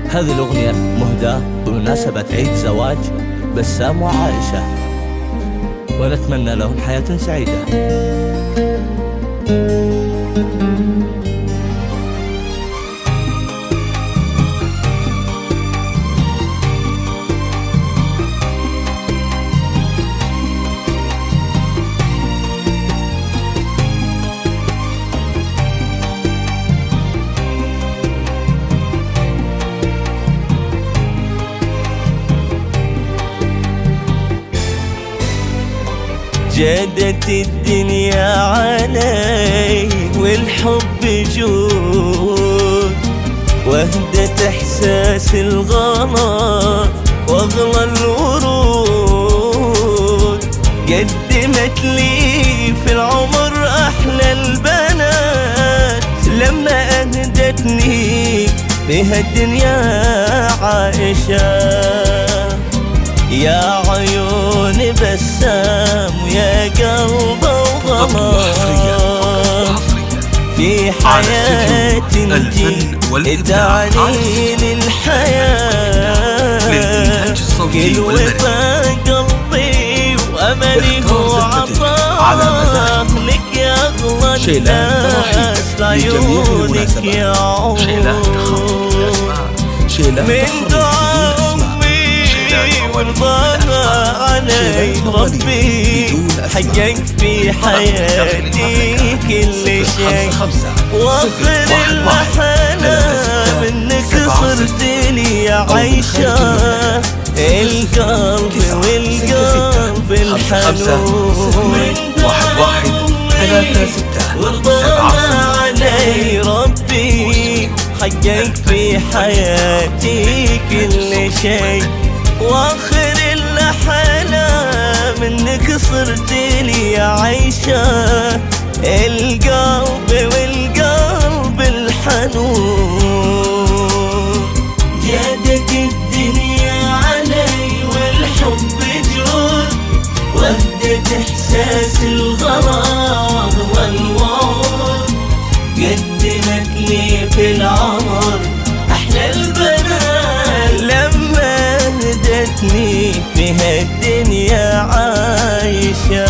هذه الأغنية مهداة بمناسبة عيد زواج بسام وعائشة، ونتمنى لهم حياة سعيدة. جادت الدنيا علي والحب جود، وهدت احساس الغلا واغلى الورود، قدمت لي في العمر احلى البنات لما اهدتني بها الدنيا عائشة. يا عيون بسام ويا قلب وغمام، في حياتي انتي ادعني للحياة، كل وفا قلبي واملي هو عطاه لك يا اغلى الناس لعيونك يا عود. من دعاء ورضاها علي ربي حقق في حياتي كل شيء، واخر المحنة منك صرت لي عايشة، القلب والقلب الحنون. ورضاها علي ربي حقق في حياتي كل شيء، واخر الاحلام منك صرت لي عايشة، القلب والقلب الحنون. جادت الدنيا علي والحب جود، وهدت احساس الغرام والوعود، قدمت لي في العمر احلى البنات لما هدتني بها الدنيا عايشة.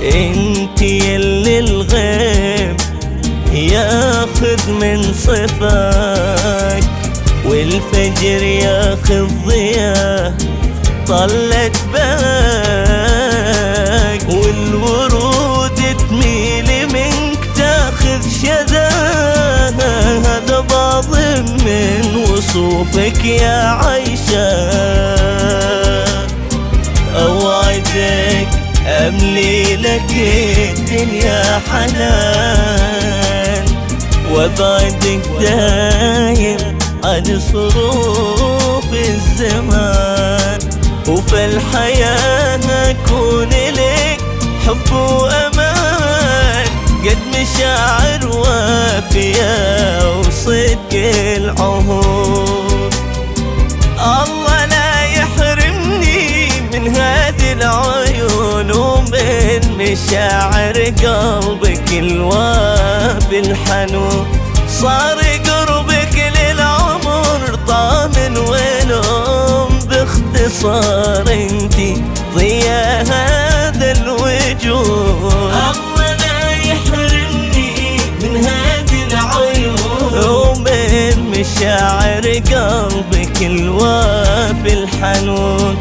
انتي يلي الغيب ياخذ من صفاك، والفجر ياخذ ضياه طلت باك، والورود تميل منك تاخذ شذاها، هذا باظم من وصوفك يا عايشة. اوعدك أملي لك الدنيا حنان، وبعدك دايم عن صروف الزمان، وفي الحياة أكون لك حب وأمان، قد مشاعر وافية وصدق العهود. الله لا يحرمني من هذه العيون ومن مشاعر قلبك الوافي الحنون، صار قربك للعمر طامن ونوم، باختصار انتي ضياء هذا الوجود. الله لا يحرمني من هذه العيون ومن مشاعر قلبك الوافي الحنون،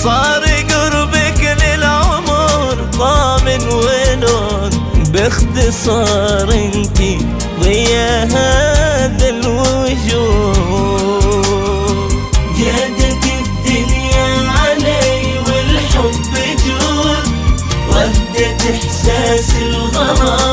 صار قربك للعمر طامن ونون، باختصار انتي ضياء هذا الوجود. جادت الدنيا علي والحب جود، إحساس الغرام